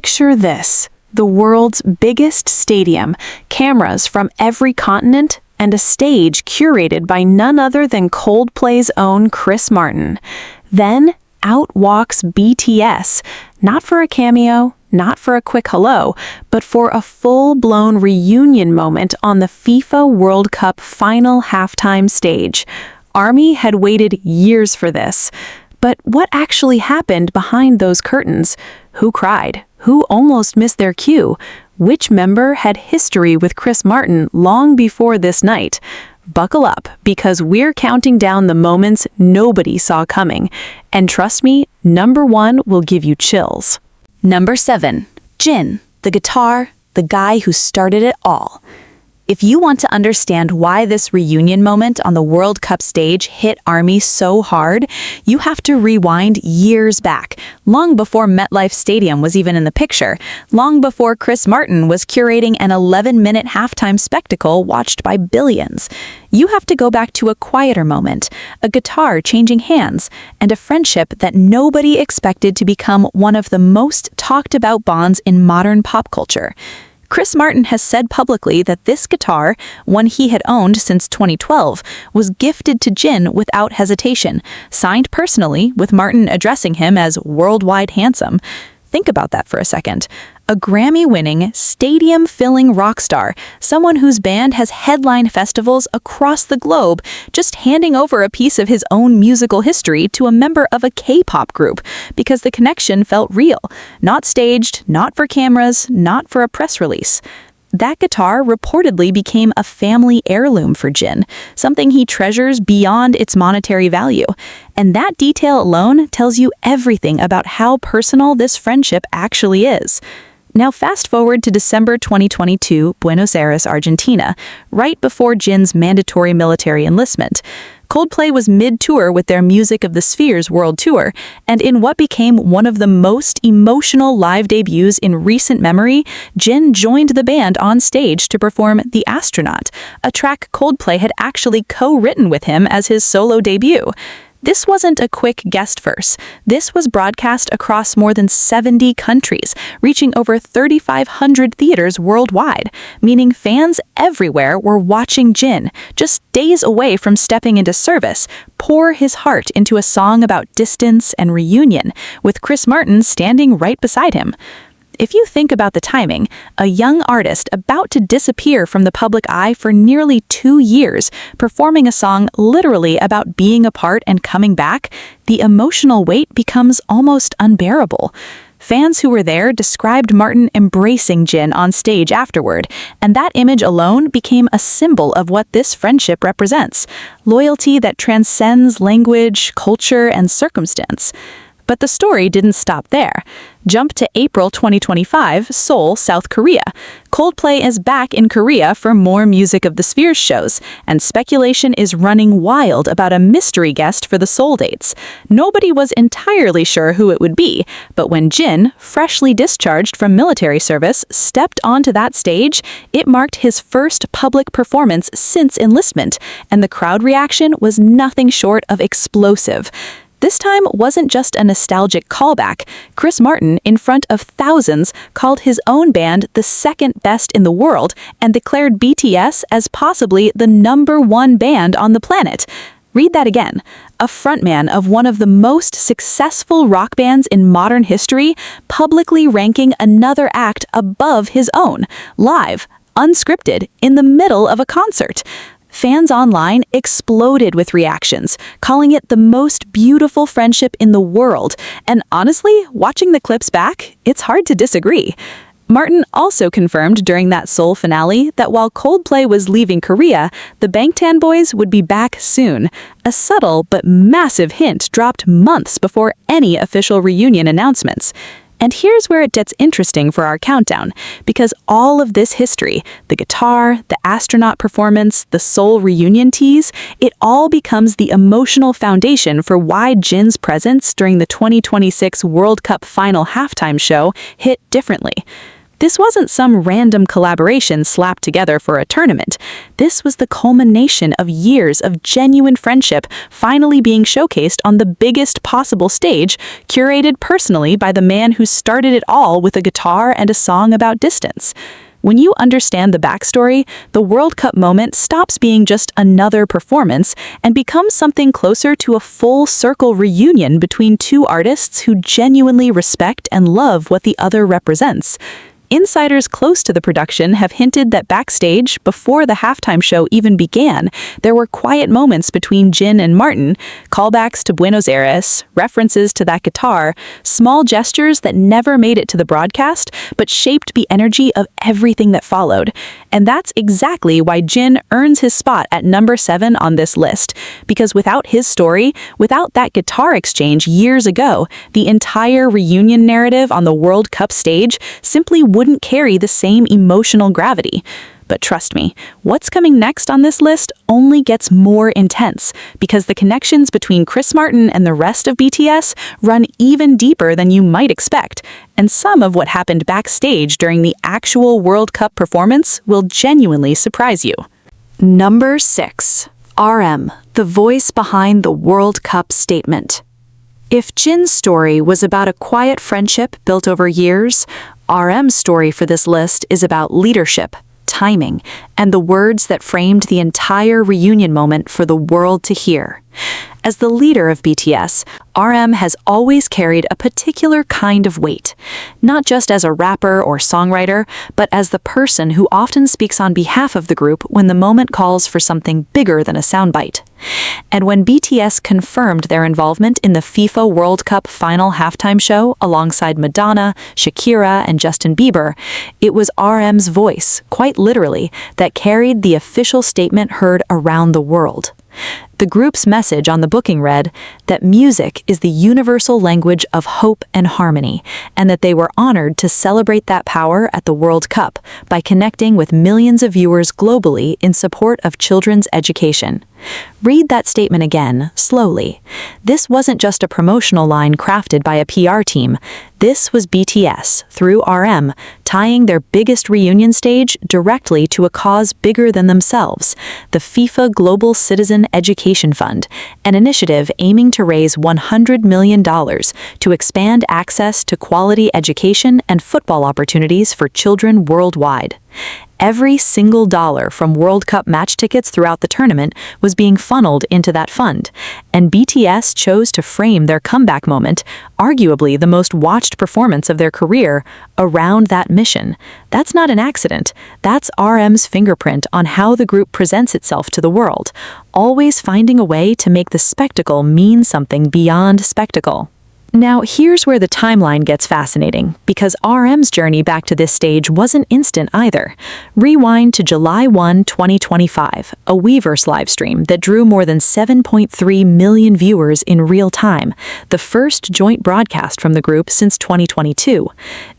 Picture this: the world's biggest stadium, cameras from every continent, and a stage curated by none other than Coldplay's own Chris Martin. Then, out walks BTS, not for a cameo, not for a quick hello, but for a full-blown reunion moment on the FIFA World Cup final halftime stage. ARMY had waited years for this. But what actually happened behind those curtains? Who cried? Who almost missed their cue? Which member had history with Chris Martin long before this night? Buckle up, because we're counting down the moments nobody saw coming. And trust me, number 1 will give you chills. Number 7. Jin, the guitar, the guy who started it all. If you want to understand why this reunion moment on the World Cup stage hit ARMY so hard, you have to rewind years back, long before MetLife Stadium was even in the picture, long before Chris Martin was curating an 11-minute halftime spectacle watched by billions. You have to go back to a quieter moment, a guitar changing hands, and a friendship that nobody expected to become one of the most talked about bonds in modern pop culture. Chris Martin has said publicly that this guitar, one he had owned since 2012, was gifted to Jin without hesitation, signed personally with Martin addressing him as worldwide handsome. Think about that for a second. A Grammy-winning, stadium-filling rock star, someone whose band has headlined festivals across the globe, just handing over a piece of his own musical history to a member of a K-pop group, because the connection felt real, not staged, not for cameras, not for a press release. That guitar reportedly became a family heirloom for Jin, something he treasures beyond its monetary value. And that detail alone tells you everything about how personal this friendship actually is. Now fast forward to December 2022, Buenos Aires, Argentina, right before Jin's mandatory military enlistment. Coldplay was mid-tour with their Music of the Spheres world tour, and in what became one of the most emotional live debuts in recent memory, Jin joined the band on stage to perform The Astronaut, a track Coldplay had actually co-written with him as his solo debut. This wasn't a quick guest verse. This was broadcast across more than 70 countries, reaching over 3,500 theaters worldwide, meaning fans everywhere were watching Jin, just days away from stepping into service, pour his heart into a song about distance and reunion, with Chris Martin standing right beside him. If you think about the timing, a young artist about to disappear from the public eye for nearly 2 years, performing a song literally about being apart and coming back, the emotional weight becomes almost unbearable. Fans who were there described Martin embracing Jin on stage afterward, and that image alone became a symbol of what this friendship represents: loyalty that transcends language, culture, and circumstance. But the story didn't stop there. Jump to April 2025, Seoul, South Korea. Coldplay is back in Korea for more Music of the Spheres shows, and speculation is running wild about a mystery guest for the Seoul dates. Nobody was entirely sure who it would be, but when Jin, freshly discharged from military service, stepped onto that stage, it marked his first public performance since enlistment, and the crowd reaction was nothing short of explosive. This time wasn't just a nostalgic callback. Chris Martin, in front of thousands, called his own band the second best in the world and declared BTS as possibly the #1 band on the planet. Read that again. A frontman of one of the most successful rock bands in modern history, publicly ranking another act above his own, live, unscripted, in the middle of a concert. Fans online exploded with reactions, calling it the most beautiful friendship in the world. And honestly, watching the clips back, it's hard to disagree. Martin also confirmed during that Seoul finale that while Coldplay was leaving Korea, the Bangtan boys would be back soon. A subtle but massive hint dropped months before any official reunion announcements. And here's where it gets interesting for our countdown, because all of this history, the guitar, the astronaut performance, the Seoul reunion tease, it all becomes the emotional foundation for why Jin's presence during the 2026 World Cup final halftime show hit differently. This wasn't some random collaboration slapped together for a tournament. This was the culmination of years of genuine friendship finally being showcased on the biggest possible stage, curated personally by the man who started it all with a guitar and a song about distance. When you understand the backstory, the World Cup moment stops being just another performance and becomes something closer to a full-circle reunion between two artists who genuinely respect and love what the other represents. Insiders close to the production have hinted that backstage, before the halftime show even began, there were quiet moments between Jin and Martin, callbacks to Buenos Aires, references to that guitar, small gestures that never made it to the broadcast, but shaped the energy of everything that followed. And that's exactly why Jin earns his spot at number 7 on this list, because without his story, without that guitar exchange years ago, the entire reunion narrative on the World Cup stage simply wouldn't carry the same emotional gravity. But trust me, what's coming next on this list only gets more intense, because the connections between Chris Martin and the rest of BTS run even deeper than you might expect, and some of what happened backstage during the actual World Cup performance will genuinely surprise you. Number 6. RM, the voice behind the World Cup statement. If Jin's story was about a quiet friendship built over years, RM's story for this list is about leadership, timing, and the words that framed the entire reunion moment for the world to hear. As the leader of BTS, RM has always carried a particular kind of weight, not just as a rapper or songwriter, but as the person who often speaks on behalf of the group when the moment calls for something bigger than a soundbite. And when BTS confirmed their involvement in the FIFA World Cup final halftime show alongside Madonna, Shakira, and Justin Bieber, it was RM's voice, quite literally, that carried the official statement heard around the world. The group's message on the booking read that music is the universal language of hope and harmony, and that they were honored to celebrate that power at the World Cup by connecting with millions of viewers globally in support of children's education. Read that statement again, slowly. This wasn't just a promotional line crafted by a PR team. This was BTS, through RM, tying their biggest reunion stage directly to a cause bigger than themselves, the FIFA Global Citizen Education Fund, an initiative aiming to raise $100 million to expand access to quality education and football opportunities for children worldwide. Every single dollar from World Cup match tickets throughout the tournament was being funneled into that fund, and BTS chose to frame their comeback moment, arguably the most watched performance of their career, around that mission. That's not an accident. That's RM's fingerprint on how the group presents itself to the world, always finding a way to make the spectacle mean something beyond spectacle. Now, here's where the timeline gets fascinating, because RM's journey back to this stage wasn't instant either. Rewind to July 1, 2025, a Weverse livestream that drew more than 7.3 million viewers in real time, the first joint broadcast from the group since 2022.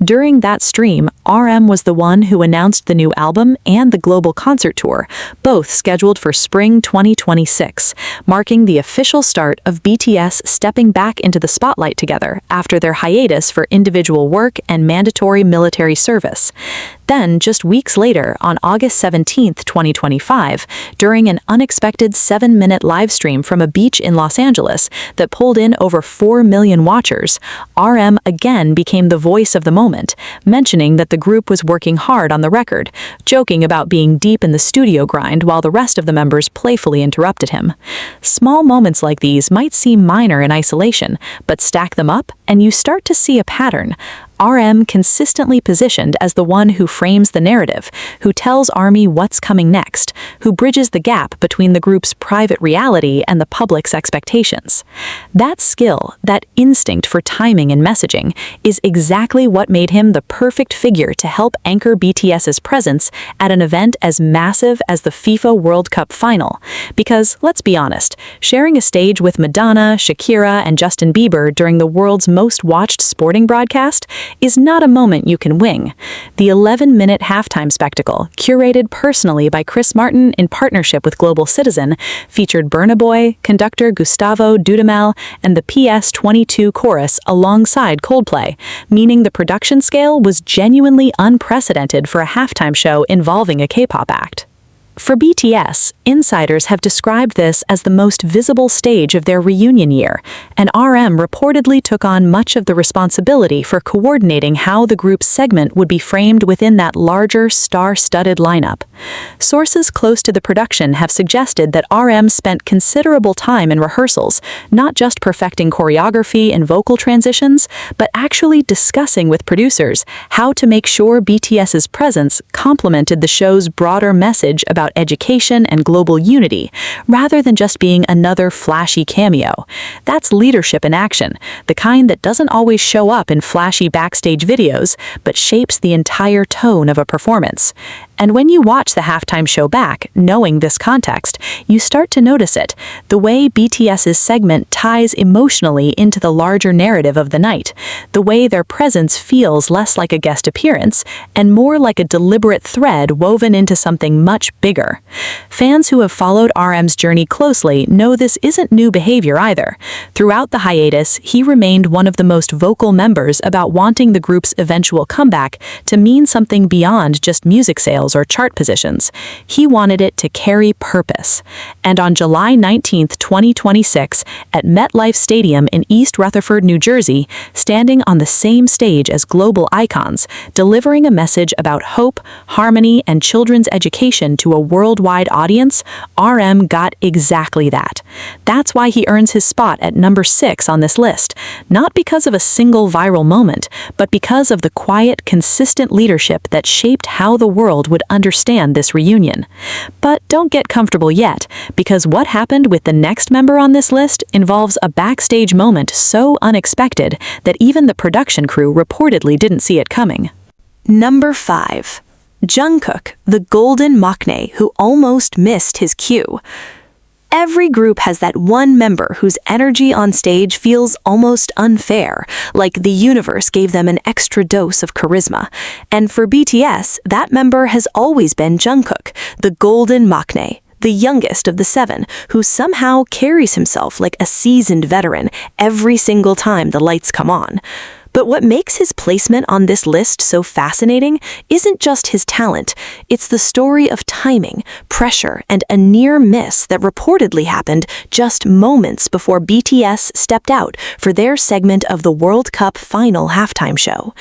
During that stream, RM was the one who announced the new album and the global concert tour, both scheduled for spring 2026, marking the official start of BTS stepping back into the spotlight together after their hiatus for individual work and mandatory military service. Then, just weeks later, on August 17, 2025, during an unexpected 7-minute live stream from a beach in Los Angeles that pulled in over 4 million watchers, RM again became the voice of the moment, mentioning that the group was working hard on the record, joking about being deep in the studio grind while the rest of the members playfully interrupted him. Small moments like these might seem minor in isolation, but stack them up and you start to see a pattern. RM consistently positioned as the one who frames the narrative, who tells ARMY what's coming next, who bridges the gap between the group's private reality and the public's expectations. That skill, that instinct for timing and messaging, is exactly what made him the perfect figure to help anchor BTS's presence at an event as massive as the FIFA World Cup final. Because, let's be honest, sharing a stage with Madonna, Shakira, and Justin Bieber during the world's most watched sporting broadcast is not a moment you can wing. The 11-minute halftime spectacle, curated personally by Chris Martin in partnership with Global Citizen, featured Burna Boy, conductor Gustavo Dudamel, and the PS22 chorus alongside Coldplay, meaning the production scale was genuinely unprecedented for a halftime show involving a K-pop act. For BTS, insiders have described this as the most visible stage of their reunion year, and RM reportedly took on much of the responsibility for coordinating how the group's segment would be framed within that larger, star-studded lineup. Sources close to the production have suggested that RM spent considerable time in rehearsals, not just perfecting choreography and vocal transitions, but actually discussing with producers how to make sure BTS's presence complemented the show's broader message about education and global unity, rather than just being another flashy cameo. That's leadership in action, the kind that doesn't always show up in flashy backstage videos, but shapes the entire tone of a performance. And when you watch the halftime show back, knowing this context, you start to notice it, the way BTS's segment ties emotionally into the larger narrative of the night, the way their presence feels less like a guest appearance and more like a deliberate thread woven into something much bigger. Fans who have followed RM's journey closely know this isn't new behavior either. Throughout the hiatus, he remained one of the most vocal members about wanting the group's eventual comeback to mean something beyond just music sales or chart positions. He wanted it to carry purpose. And on July 19, 2026, at MetLife Stadium in East Rutherford, New Jersey, standing on the same stage as global icons, delivering a message about hope, harmony, and children's education to a worldwide audience, RM got exactly that. That's why he earns his spot at number 6 on this list, not because of a single viral moment, but because of the quiet, consistent leadership that shaped how the world would understand this reunion. But don't get comfortable yet, because what happened with the next member on this list involves a backstage moment so unexpected that even the production crew reportedly didn't see it coming. Number 5. Jungkook, the golden maknae who almost missed his cue. Every group has that one member whose energy on stage feels almost unfair, like the universe gave them an extra dose of charisma. And for BTS, that member has always been Jungkook, the golden maknae, the youngest of the 7, who somehow carries himself like a seasoned veteran every single time the lights come on. But what makes his placement on this list so fascinating isn't just his talent, it's the story of timing, pressure, and a near miss that reportedly happened just moments before BTS stepped out for their segment of the World Cup final halftime show.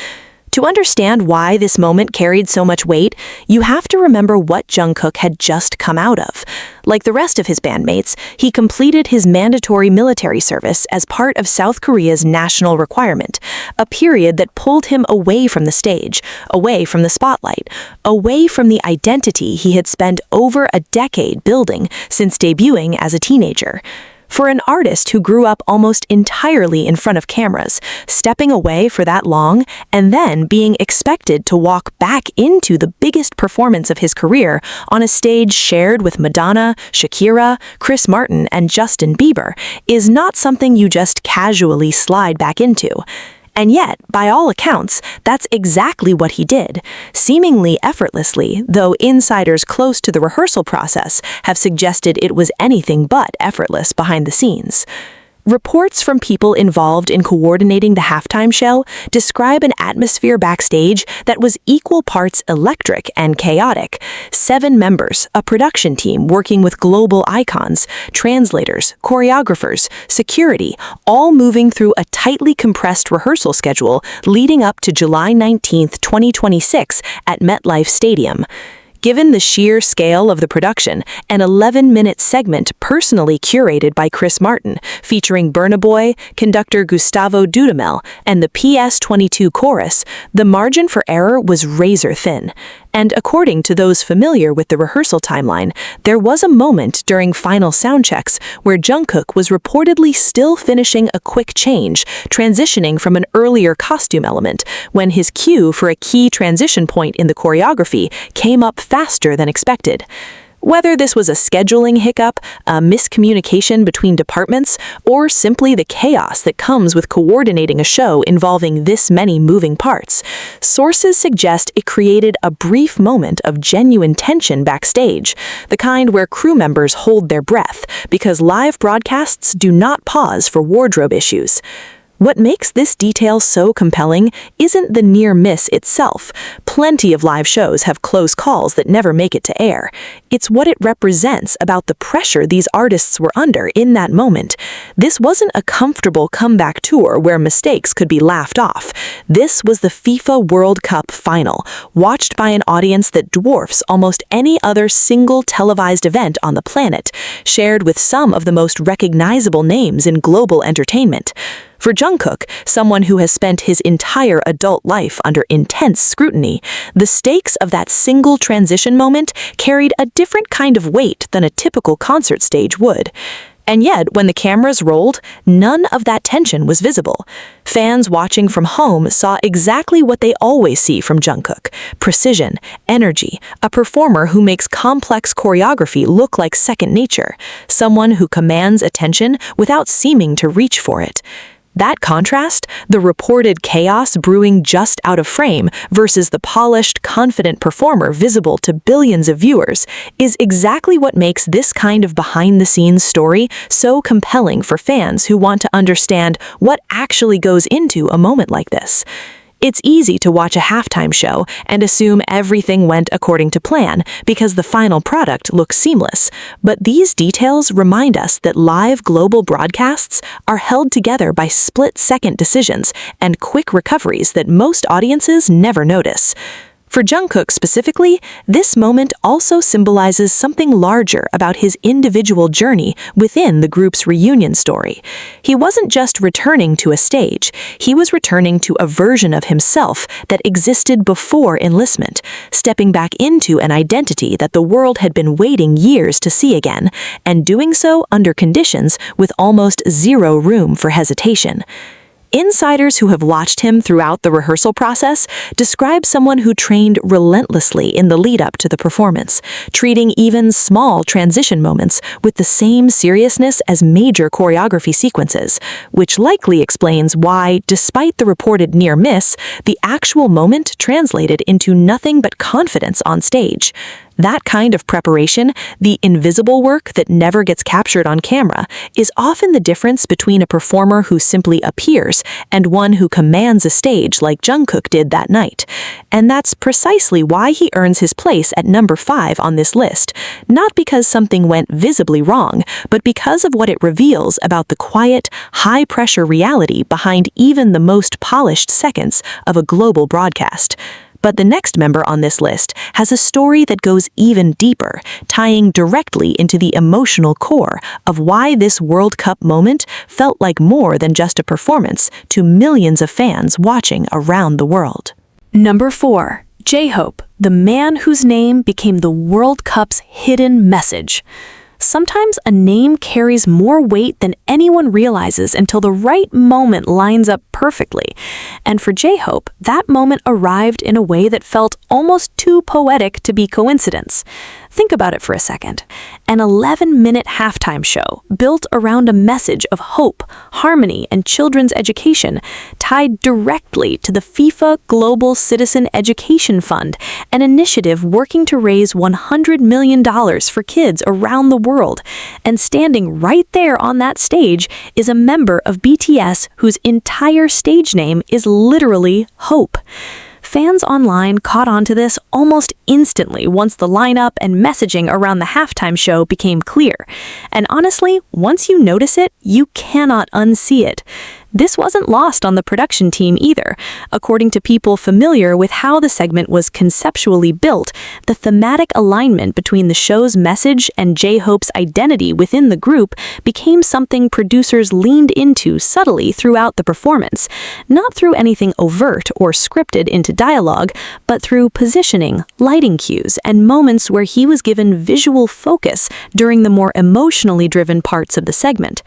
To understand why this moment carried so much weight, you have to remember what Jungkook had just come out of. Like the rest of his bandmates, he completed his mandatory military service as part of South Korea's national requirement, a period that pulled him away from the stage, away from the spotlight, away from the identity he had spent over a decade building since debuting as a teenager. For an artist who grew up almost entirely in front of cameras, stepping away for that long and then being expected to walk back into the biggest performance of his career on a stage shared with Madonna, Shakira, Chris Martin, and Justin Bieber is not something you just casually slide back into. And yet, by all accounts, that's exactly what he did, seemingly effortlessly, though insiders close to the rehearsal process have suggested it was anything but effortless behind the scenes. Reports from people involved in coordinating the halftime show describe an atmosphere backstage that was equal parts electric and chaotic. 7 members, a production team working with global icons, translators, choreographers, security, all moving through a tightly compressed rehearsal schedule leading up to July 19, 2026 at MetLife Stadium. Given the sheer scale of the production, an 11-minute segment personally curated by Chris Martin, featuring Burna Boy, conductor Gustavo Dudamel, and the PS22 chorus, the margin for error was razor thin. And according to those familiar with the rehearsal timeline, there was a moment during final sound checks where Jungkook was reportedly still finishing a quick change, transitioning from an earlier costume element, when his cue for a key transition point in the choreography came up faster than expected. Whether this was a scheduling hiccup, a miscommunication between departments, or simply the chaos that comes with coordinating a show involving this many moving parts, sources suggest it created a brief moment of genuine tension backstage, the kind where crew members hold their breath because live broadcasts do not pause for wardrobe issues. What makes this detail so compelling isn't the near miss itself. Plenty of live shows have close calls that never make it to air. It's what it represents about the pressure these artists were under in that moment. This wasn't a comfortable comeback tour where mistakes could be laughed off. This was the FIFA World Cup final, watched by an audience that dwarfs almost any other single televised event on the planet, shared with some of the most recognizable names in global entertainment. For Jungkook, someone who has spent his entire adult life under intense scrutiny, the stakes of that single transition moment carried a different kind of weight than a typical concert stage would. And yet, when the cameras rolled, none of that tension was visible. Fans watching from home saw exactly what they always see from Jungkook: precision, energy, a performer who makes complex choreography look like second nature, someone who commands attention without seeming to reach for it. That contrast, the reported chaos brewing just out of frame versus the polished, confident performer visible to billions of viewers, is exactly what makes this kind of behind-the-scenes story so compelling for fans who want to understand what actually goes into a moment like this. It's easy to watch a halftime show and assume everything went according to plan because the final product looks seamless, but these details remind us that live global broadcasts are held together by split-second decisions and quick recoveries that most audiences never notice. For Jungkook specifically, this moment also symbolizes something larger about his individual journey within the group's reunion story. He wasn't just returning to a stage, he was returning to a version of himself that existed before enlistment, stepping back into an identity that the world had been waiting years to see again, and doing so under conditions with almost zero room for hesitation. Insiders who have watched him throughout the rehearsal process describe someone who trained relentlessly in the lead-up to the performance, treating even small transition moments with the same seriousness as major choreography sequences, which likely explains why, despite the reported near miss, the actual moment translated into nothing but confidence on stage. That kind of preparation, the invisible work that never gets captured on camera, is often the difference between a performer who simply appears and one who commands a stage like Jungkook did that night. And that's precisely why he earns his place at number 5 on this list, not because something went visibly wrong, but because of what it reveals about the quiet, high-pressure reality behind even the most polished seconds of a global broadcast. But the next member on this list has a story that goes even deeper, tying directly into the emotional core of why this World Cup moment felt like more than just a performance to millions of fans watching around the world. Number 4. J-Hope, the man whose name became the World Cup's hidden message. Sometimes a name carries more weight than anyone realizes until the right moment lines up perfectly. And for J-Hope, that moment arrived in a way that felt almost too poetic to be coincidence. Think about it for a second. An 11-minute halftime show built around a message of hope, harmony, and children's education, tied directly to the FIFA Global Citizen Education Fund, an initiative working to raise $100 million for kids around the world. And standing right there on that stage is a member of BTS whose entire stage name is literally Hope. Fans online caught on to this almost instantly once the lineup and messaging around the halftime show became clear. And honestly, once you notice it, you cannot unsee it. This wasn't lost on the production team either. According to people familiar with how the segment was conceptually built, the thematic alignment between the show's message and J-Hope's identity within the group became something producers leaned into subtly throughout the performance, not through anything overt or scripted into dialogue, but through positioning, lighting cues, and moments where he was given visual focus during the more emotionally driven parts of the segment.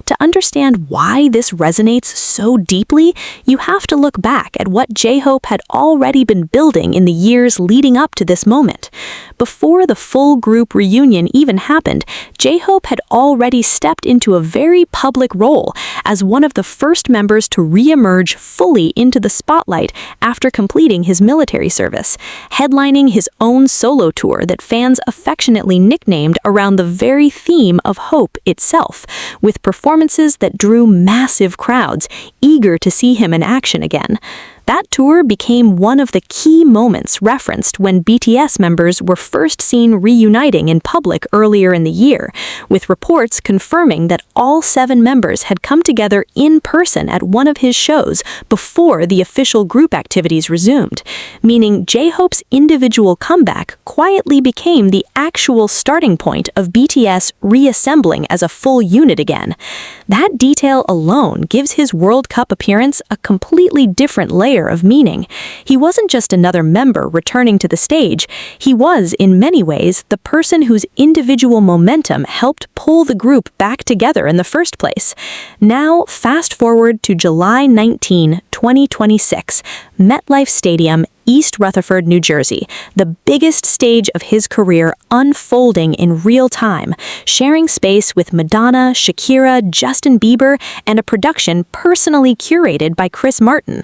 To understand why this resonates so deeply, you have to look back at what J-Hope had already been building in the years leading up to this moment. before the full group reunion even happened, J-Hope had already stepped into a very public role as one of the first members to re-emerge fully into the spotlight after completing his military service, headlining his own solo tour that fans affectionately nicknamed around the very theme of hope itself, with performances that drew massive crowds, eager to see him in action again. That tour became one of the key moments referenced when BTS members were first seen reuniting in public earlier in the year, with reports confirming that all 7 members had come together in person at one of his shows before the official group activities resumed, meaning J-Hope's individual comeback quietly became the actual starting point of BTS reassembling as a full unit again. That detail alone gives his World Cup appearance a completely different layer of meaning. He wasn't just another member returning to the stage. He was, in many ways, the person whose individual momentum helped pull the group back together in the first place. Now, fast forward to July 19, 2026, MetLife Stadium, East Rutherford, New Jersey, the biggest stage of his career unfolding in real time, sharing space with Madonna, Shakira, Justin Bieber, and a production personally curated by Chris Martin.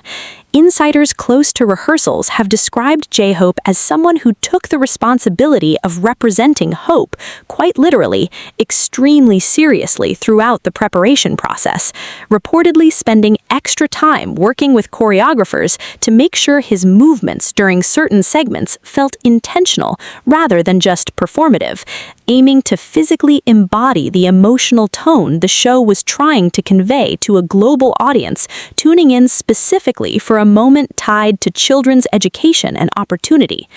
Insiders close to rehearsals have described J-Hope as someone who took the responsibility of representing hope, quite literally, extremely seriously throughout the preparation process, reportedly spending extra time working with choreographers to make sure his movements during certain segments felt intentional rather than just performative, aiming to physically embody the emotional tone the show was trying to convey to a global audience, tuning in specifically for a moment tied to children's education and opportunity.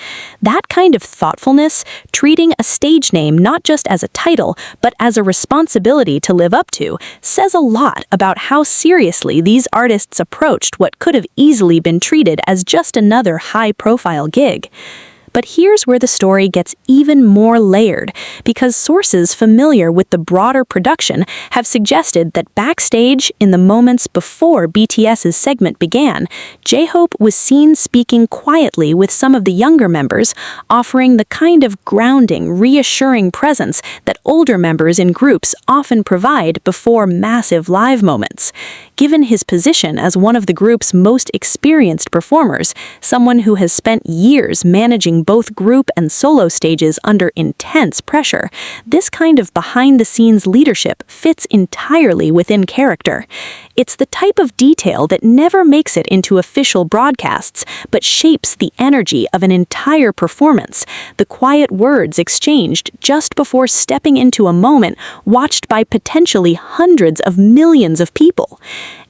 That kind of thoughtfulness, treating a stage name not just as a title, but as a responsibility to live up to, says a lot about how seriously these artists approached what could have easily been treated as just another high-profile gig. But here's where the story gets even more layered, because sources familiar with the broader production have suggested that backstage, in the moments before BTS's segment began, J-Hope was seen speaking quietly with some of the younger members, offering the kind of grounding, reassuring presence that older members in groups often provide before massive live moments. Given his position as one of the group's most experienced performers, someone who has spent years managing both group and solo stages under intense pressure, this kind of behind-the-scenes leadership fits entirely within character. It's the type of detail that never makes it into official broadcasts, but shapes the energy of an entire performance, the quiet words exchanged just before stepping into a moment watched by potentially hundreds of millions of people.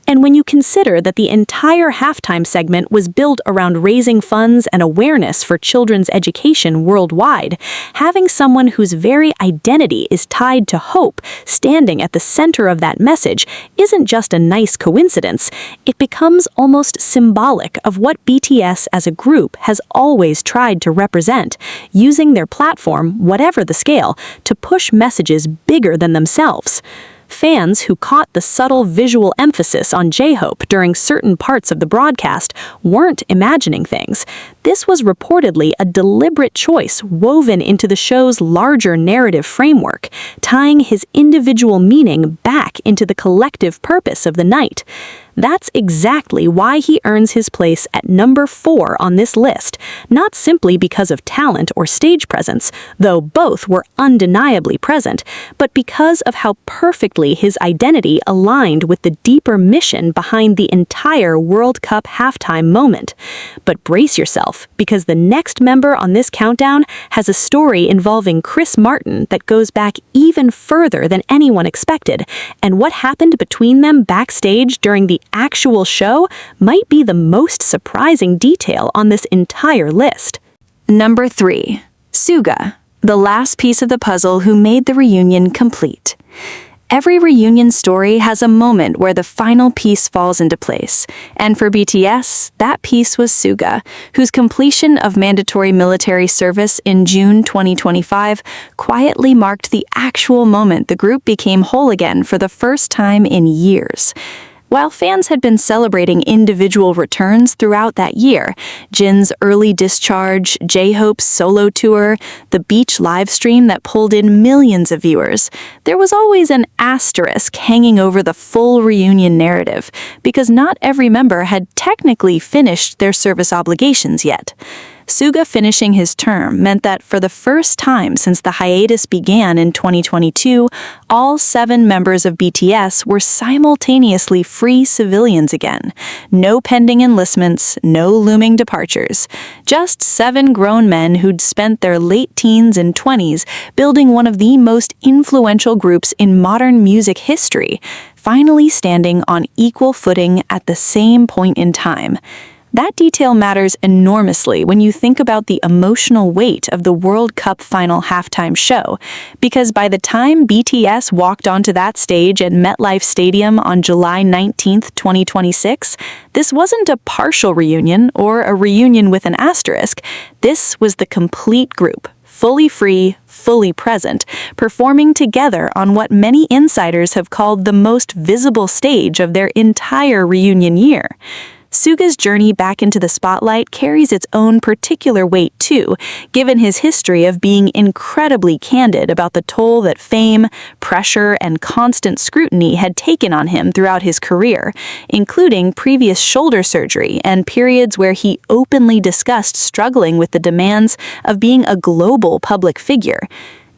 And when you consider that the entire halftime segment was built around raising funds and awareness for children's education worldwide, having someone whose very identity is tied to hope standing at the center of that message isn't just a nice coincidence. It becomes almost symbolic of what BTS as a group has always tried to represent, using their platform, whatever the scale, to push messages bigger than themselves. Fans who caught the subtle visual emphasis on J-Hope during certain parts of the broadcast weren't imagining things. This was reportedly a deliberate choice woven into the show's larger narrative framework, tying his individual meaning back into the collective purpose of the night. That's exactly why he earns his place at number 4 on this list, not simply because of talent or stage presence, though both were undeniably present, but because of how perfectly his identity aligned with the deeper mission behind the entire World Cup halftime moment. But brace yourself, because the next member on this countdown has a story involving Chris Martin that goes back even further than anyone expected, and what happened between them backstage during the actual show might be the most surprising detail on this entire list. Number 3. Suga, the last piece of the puzzle who made the reunion complete. Every reunion story has a moment where the final piece falls into place, and for BTS, that piece was Suga, whose completion of mandatory military service in June 2025 quietly marked the actual moment the group became whole again for the first time in years. While fans had been celebrating individual returns throughout that year, Jin's early discharge, J-Hope's solo tour, the beach livestream that pulled in millions of viewers, there was always an asterisk hanging over the full reunion narrative, because not every member had technically finished their service obligations yet. Suga finishing his term meant that for the first time since the hiatus began in 2022, all 7 members of BTS were simultaneously free civilians again. No pending enlistments, no looming departures. Just 7 grown men who'd spent their late teens and 20s building one of the most influential groups in modern music history, finally standing on equal footing at the same point in time. That detail matters enormously when you think about the emotional weight of the World Cup final halftime show, because by the time BTS walked onto that stage at MetLife Stadium on July 19, 2026, this wasn't a partial reunion or a reunion with an asterisk. This was the complete group, fully free, fully present, performing together on what many insiders have called the most visible stage of their entire reunion year. Suga's journey back into the spotlight carries its own particular weight too, given his history of being incredibly candid about the toll that fame, pressure, and constant scrutiny had taken on him throughout his career, including previous shoulder surgery and periods where he openly discussed struggling with the demands of being a global public figure.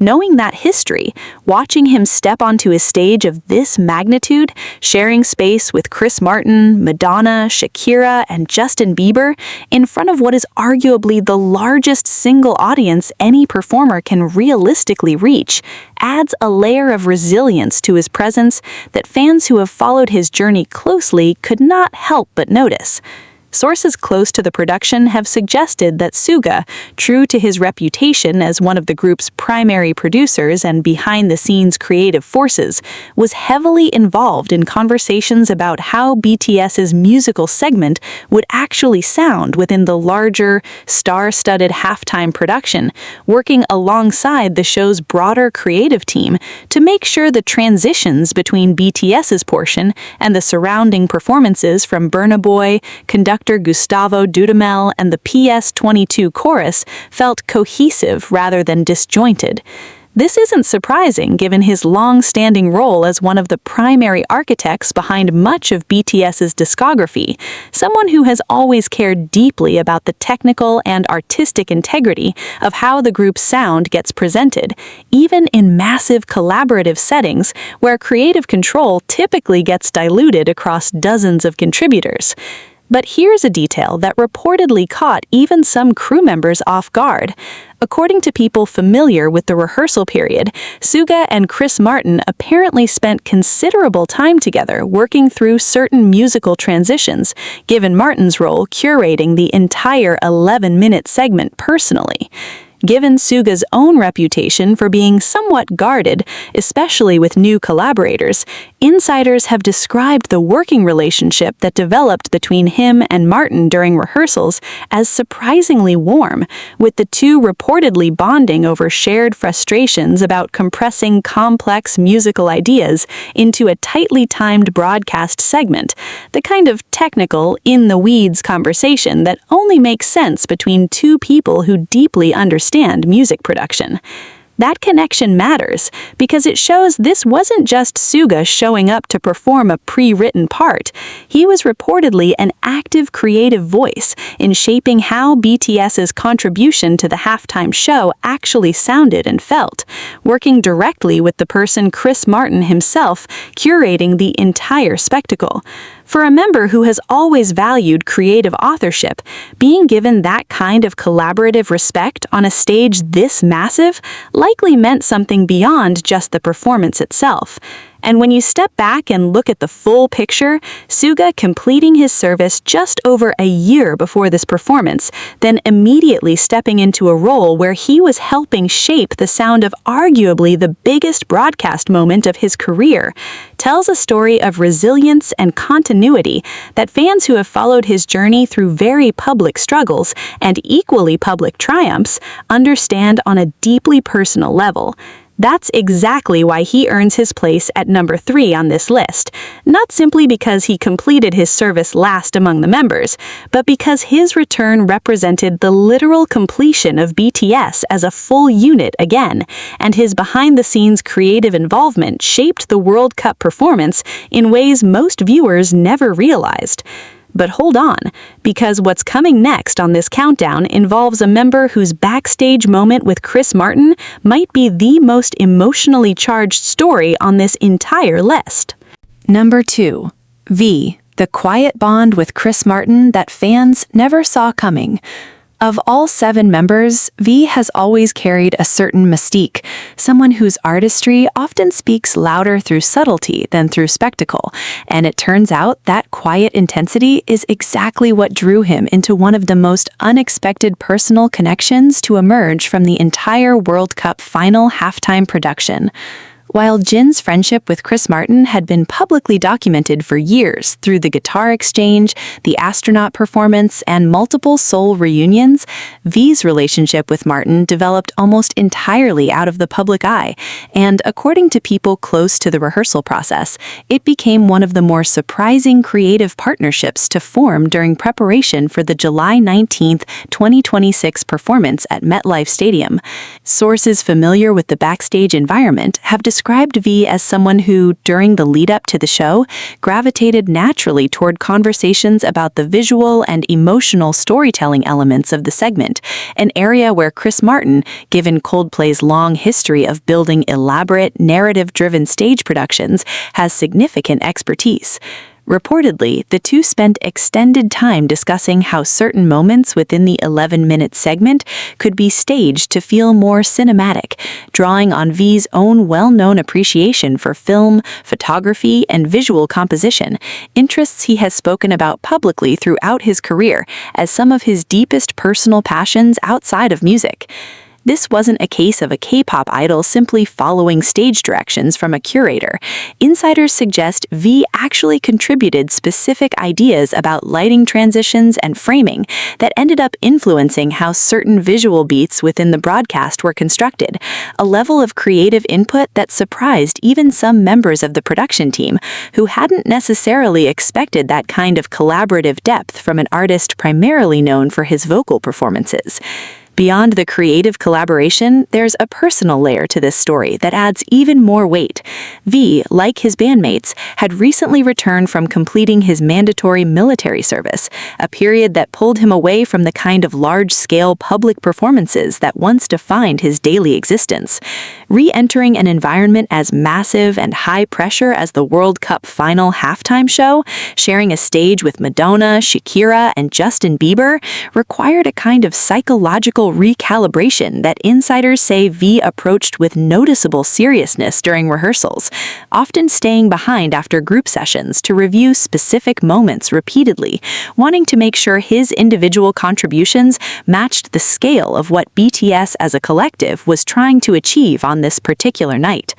Knowing that history, watching him step onto a stage of this magnitude, sharing space with Chris Martin, Madonna, Shakira, and Justin Bieber, in front of what is arguably the largest single audience any performer can realistically reach, adds a layer of resilience to his presence that fans who have followed his journey closely could not help but notice. Sources close to the production have suggested that Suga, true to his reputation as one of the group's primary producers and behind-the-scenes creative forces, was heavily involved in conversations about how BTS's musical segment would actually sound within the larger, star-studded halftime production, working alongside the show's broader creative team to make sure the transitions between BTS's portion and the surrounding performances from Burna Boy, conductor Gustavo Dudamel, and the PS22 chorus felt cohesive rather than disjointed. This isn't surprising given his long-standing role as one of the primary architects behind much of BTS's discography, someone who has always cared deeply about the technical and artistic integrity of how the group's sound gets presented, even in massive collaborative settings where creative control typically gets diluted across dozens of contributors. But here's a detail that reportedly caught even some crew members off guard. According to people familiar with the rehearsal period, Suga and Chris Martin apparently spent considerable time together working through certain musical transitions, given Martin's role curating the entire 11-minute segment personally. Given Suga's own reputation for being somewhat guarded, especially with new collaborators, insiders have described the working relationship that developed between him and Martin during rehearsals as surprisingly warm, with the two reportedly bonding over shared frustrations about compressing complex musical ideas into a tightly timed broadcast segment, the kind of technical, in-the-weeds conversation that only makes sense between two people who deeply understand music production. That connection matters because it shows this wasn't just Suga showing up to perform a pre-written part. He was reportedly an active creative voice in shaping how BTS's contribution to the halftime show actually sounded and felt, working directly with the person Chris Martin himself, curating the entire spectacle. For a member who has always valued creative authorship, being given that kind of collaborative respect on a stage this massive likely meant something beyond just the performance itself. And when you step back and look at the full picture, Suga completing his service just over a year before this performance, then immediately stepping into a role where he was helping shape the sound of arguably the biggest broadcast moment of his career, tells a story of resilience and continuity that fans who have followed his journey through very public struggles and equally public triumphs understand on a deeply personal level. That's exactly why he earns his place at number 3 on this list, not simply because he completed his service last among the members, but because his return represented the literal completion of BTS as a full unit again, and his behind-the-scenes creative involvement shaped the World Cup performance in ways most viewers never realized. But hold on, because what's coming next on this countdown involves a member whose backstage moment with Chris Martin might be the most emotionally charged story on this entire list. Number 2. V, the quiet bond with Chris Martin that fans never saw coming. Of all 7 members, V has always carried a certain mystique, someone whose artistry often speaks louder through subtlety than through spectacle, and it turns out that quiet intensity is exactly what drew him into one of the most unexpected personal connections to emerge from the entire World Cup final halftime production. While Jin's friendship with Chris Martin had been publicly documented for years through the guitar exchange, the astronaut performance, and multiple Seoul reunions, V's relationship with Martin developed almost entirely out of the public eye, and according to people close to the rehearsal process, it became one of the more surprising creative partnerships to form during preparation for the July 19, 2026 performance at MetLife Stadium. Sources familiar with the backstage environment have described V as someone who, during the lead-up to the show, gravitated naturally toward conversations about the visual and emotional storytelling elements of the segment, an area where Chris Martin, given Coldplay's long history of building elaborate, narrative-driven stage productions, has significant expertise. Reportedly, the two spent extended time discussing how certain moments within the 11-minute segment could be staged to feel more cinematic, drawing on V's own well-known appreciation for film, photography, and visual composition, interests he has spoken about publicly throughout his career as some of his deepest personal passions outside of music. This wasn't a case of a K-pop idol simply following stage directions from a curator. Insiders suggest V actually contributed specific ideas about lighting transitions and framing that ended up influencing how certain visual beats within the broadcast were constructed, a level of creative input that surprised even some members of the production team, who hadn't necessarily expected that kind of collaborative depth from an artist primarily known for his vocal performances. Beyond the creative collaboration, there's a personal layer to this story that adds even more weight. V, like his bandmates, had recently returned from completing his mandatory military service, a period that pulled him away from the kind of large-scale public performances that once defined his daily existence. Re-entering an environment as massive and high-pressure as the World Cup final halftime show, sharing a stage with Madonna, Shakira, and Justin Bieber, required a kind of psychological recalibration that insiders say V approached with noticeable seriousness during rehearsals, often staying behind after group sessions to review specific moments repeatedly, wanting to make sure his individual contributions matched the scale of what BTS as a collective was trying to achieve on this particular night.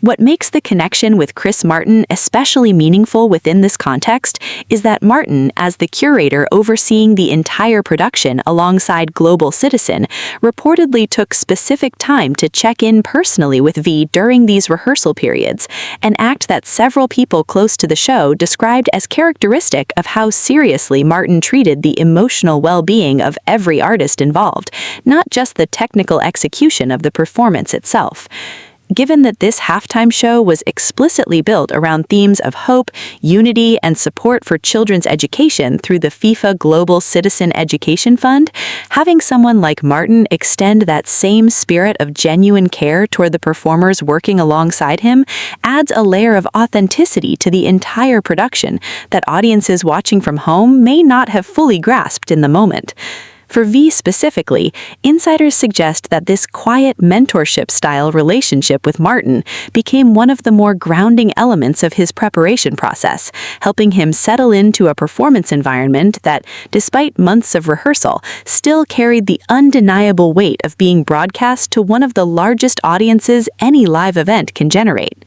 What makes the connection with Chris Martin especially meaningful within this context is that Martin, as the curator overseeing the entire production alongside Global Citizen, reportedly took specific time to check in personally with V during these rehearsal periods, an act that several people close to the show described as characteristic of how seriously Martin treated the emotional well-being of every artist involved, not just the technical execution of the performance itself. Given that this halftime show was explicitly built around themes of hope, unity, and support for children's education through the FIFA Global Citizen Education Fund, having someone like Martin extend that same spirit of genuine care toward the performers working alongside him adds a layer of authenticity to the entire production that audiences watching from home may not have fully grasped in the moment. For V specifically, insiders suggest that this quiet mentorship-style relationship with Martin became one of the more grounding elements of his preparation process, helping him settle into a performance environment that, despite months of rehearsal, still carried the undeniable weight of being broadcast to one of the largest audiences any live event can generate.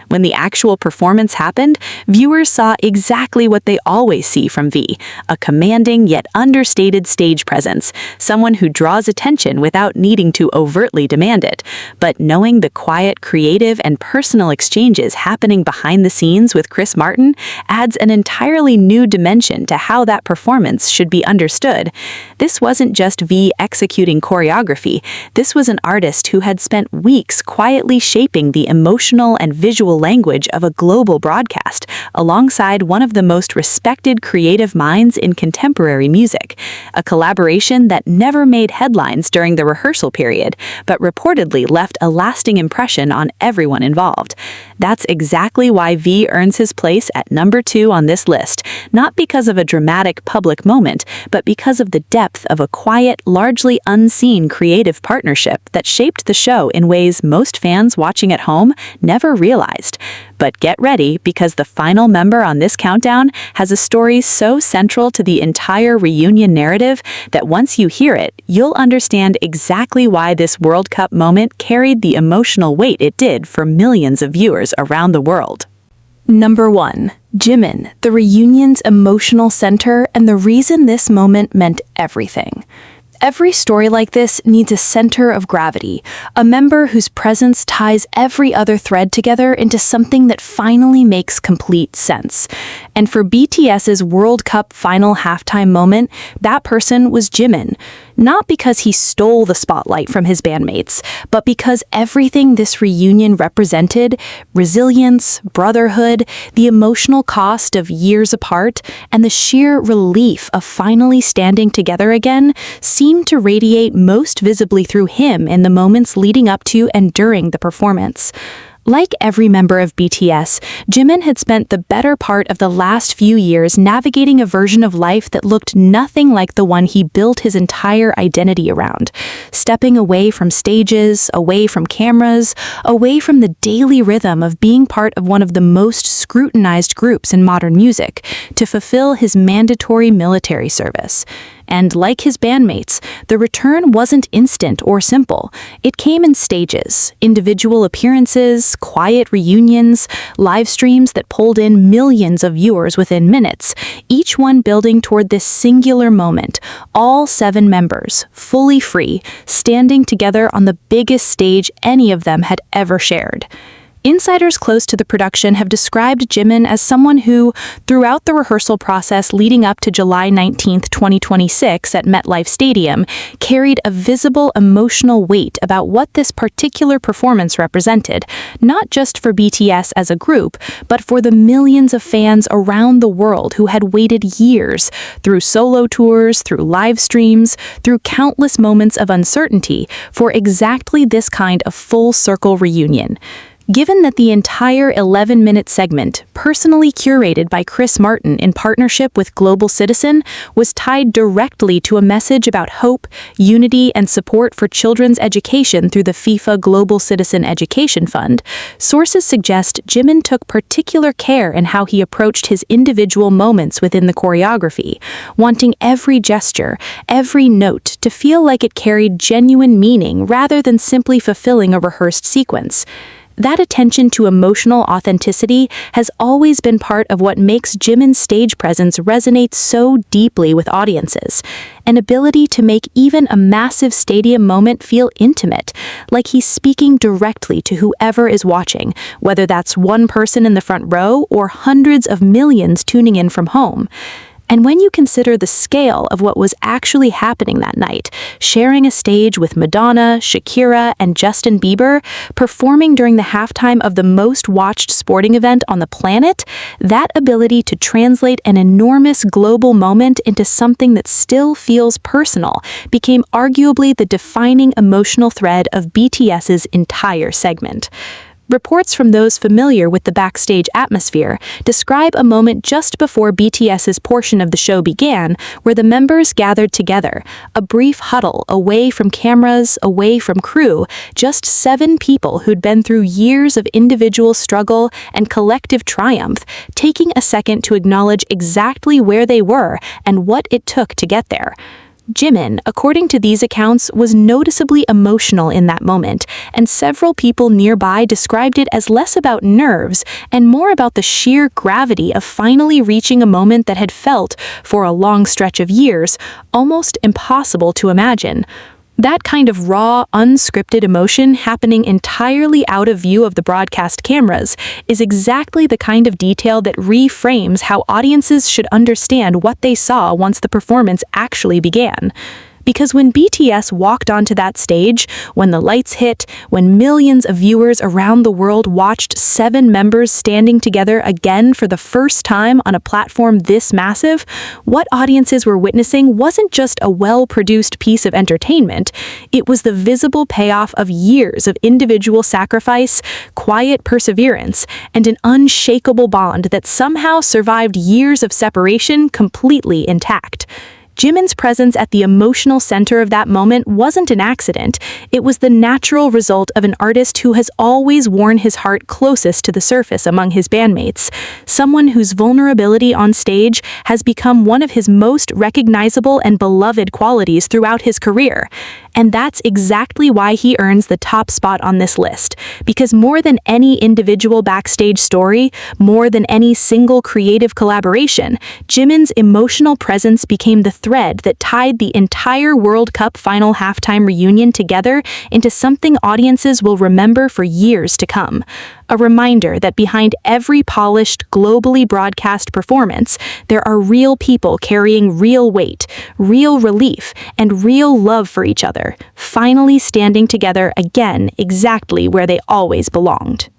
When the actual performance happened, viewers saw exactly what they always see from V, a commanding yet understated stage presence, someone who draws attention without needing to overtly demand it. But knowing the quiet, creative, and personal exchanges happening behind the scenes with Chris Martin adds an entirely new dimension to how that performance should be understood. This wasn't just V executing choreography. This was an artist who had spent weeks quietly shaping the emotional and visual language of a global broadcast, alongside one of the most respected creative minds in contemporary music. A collaboration that never made headlines during the rehearsal period, but reportedly left a lasting impression on everyone involved. That's exactly why V earns his place at number 2 on this list, not because of a dramatic public moment, but because of the depth of a quiet, largely unseen creative partnership that shaped the show in ways most fans watching at home never realized. But get ready, because the final member on this countdown has a story so central to the entire reunion narrative that once you hear it, you'll understand exactly why this World Cup moment carried the emotional weight it did for millions of viewers around the world. Number 1. Jimin, the reunion's emotional center and the reason this moment meant everything. Every story like this needs a center of gravity, a member whose presence ties every other thread together into something that finally makes complete sense. And for BTS's World Cup final halftime moment, that person was Jimin. Not because he stole the spotlight from his bandmates, but because everything this reunion represented, resilience, brotherhood, the emotional cost of years apart, and the sheer relief of finally standing together again, seemed to radiate most visibly through him in the moments leading up to and during the performance. Like every member of BTS, Jimin had spent the better part of the last few years navigating a version of life that looked nothing like the one he built his entire identity around. Stepping away from stages, away from cameras, away from the daily rhythm of being part of one of the most scrutinized groups in modern music, to fulfill his mandatory military service. And like his bandmates, the return wasn't instant or simple. It came in stages, individual appearances, quiet reunions, live streams that pulled in millions of viewers within minutes, each one building toward this singular moment, all 7 members, fully free, standing together on the biggest stage any of them had ever shared. Insiders close to the production have described Jimin as someone who, throughout the rehearsal process leading up to July 19, 2026 at MetLife Stadium, carried a visible emotional weight about what this particular performance represented, not just for BTS as a group, but for the millions of fans around the world who had waited years, through solo tours, through live streams, through countless moments of uncertainty, for exactly this kind of full-circle reunion. Given that the entire 11-minute segment, personally curated by Chris Martin in partnership with Global Citizen, was tied directly to a message about hope, unity, and support for children's education through the FIFA Global Citizen Education Fund, sources suggest Jimin took particular care in how he approached his individual moments within the choreography, wanting every gesture, every note to feel like it carried genuine meaning rather than simply fulfilling a rehearsed sequence. That attention to emotional authenticity has always been part of what makes Jimin's stage presence resonate so deeply with audiences. An ability to make even a massive stadium moment feel intimate, like he's speaking directly to whoever is watching, whether that's one person in the front row or hundreds of millions tuning in from home. And when you consider the scale of what was actually happening that night, sharing a stage with Madonna, Shakira, and Justin Bieber, performing during the halftime of the most watched sporting event on the planet, that ability to translate an enormous global moment into something that still feels personal became arguably the defining emotional thread of BTS's entire segment. Reports from those familiar with the backstage atmosphere describe a moment just before BTS's portion of the show began, where the members gathered together, a brief huddle away from cameras, away from crew, just 7 people who'd been through years of individual struggle and collective triumph, taking a second to acknowledge exactly where they were and what it took to get there. Jimin, according to these accounts, was noticeably emotional in that moment, and several people nearby described it as less about nerves and more about the sheer gravity of finally reaching a moment that had felt, for a long stretch of years, almost impossible to imagine. That kind of raw, unscripted emotion happening entirely out of view of the broadcast cameras is exactly the kind of detail that reframes how audiences should understand what they saw once the performance actually began. Because when BTS walked onto that stage, when the lights hit, when millions of viewers around the world watched 7 members standing together again for the first time on a platform this massive, what audiences were witnessing wasn't just a well-produced piece of entertainment, it was the visible payoff of years of individual sacrifice, quiet perseverance, and an unshakable bond that somehow survived years of separation completely intact. Jimin's presence at the emotional center of that moment wasn't an accident. It was the natural result of an artist who has always worn his heart closest to the surface among his bandmates, someone whose vulnerability on stage has become one of his most recognizable and beloved qualities throughout his career. And that's exactly why he earns the top spot on this list, because more than any individual backstage story, more than any single creative collaboration, Jimin's emotional presence became the thread that tied the entire World Cup final halftime reunion together into something audiences will remember for years to come. A reminder that behind every polished, globally broadcast performance, there are real people carrying real weight, real relief, and real love for each other, finally standing together again exactly where they always belonged.